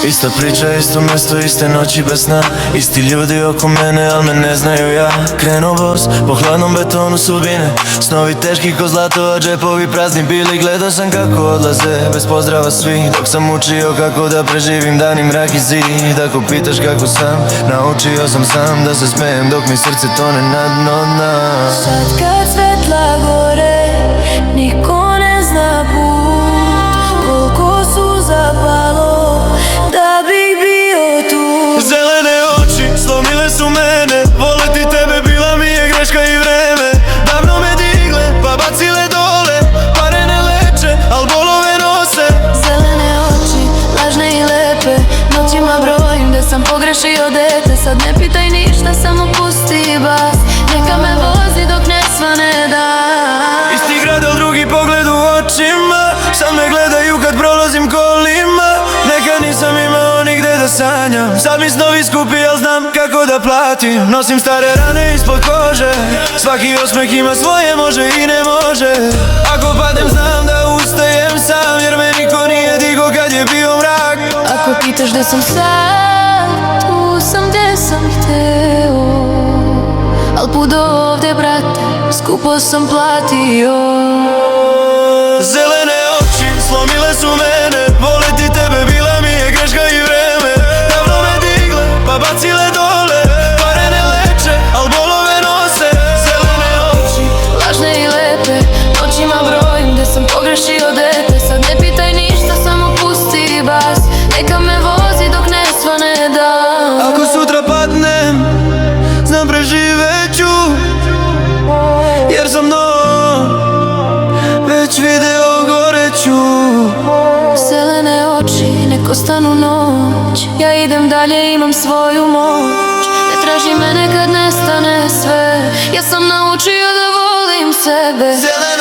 Ista priča, isto mjesto, iste noći bez sna. Isti ljudi oko mene, al me ne znaju ja. Krenuo bos po hladnom betonu sudbine. Snovi teški ko zlato, a džepovi prazni bili. Gledao sam kako odlaze, bez pozdrava svi. Dok sam učio kako da preživim dan i mrak i zid. Ako pitaš kako sam, naučio sam sam da se smijem dok mi srce tone na dno dna. Sad kad svetla gore, niko ne zna put. Koliko su zapalo da bih bio tu. Zelene oči slomile su mene. Voleti tebe bila mi je greška i vreme. Davno me digle pa bacile dole. Pare ne leče, al bolove nose. Zelene oči, lažne i lepe. Noćima brojim da sam pogrešio dete. Sad ne pitaj ništa, samo pusti bas. Neka me vozi dok ne svane dan. Isti grad, al drugi pogled u očima. Sad me gledaju kad prolazim kolima. Nekad nisam imao nigde da sanjam. Sad mi snovi skupi, al znam kako da platim. Nosim stare rane ispod kože. Svaki osmeh ima svoje može i ne može. Ako padem znam da ustajem sam, jer me niko nije digo kad je bio mrak. Ako pitaš gde sam sad, tu sam gde sam hteo. Al put do ovde, brate, skupo sam platio. Zelene oči slomile su mene. Voleti tebe bila mi je greška i vreme. Davno me digle pa bacile dole. Pare ne leče, al bolove nose. Zelene oči, Lažne i lepe, noćima brojim gde sam pogrešio dete. Sad ne pitaj ništa, samo pusti bas. Neka me vozi dok ne svane dan. ako sutra padnem, znam preživeću. Jer sam dno već video goreću. Zelene oči, nek ostanu noć. Ja idem dalje, imam svoju moć. Ne traži me kad nestane sve. Ja sam naučio da volim sebe. Zelene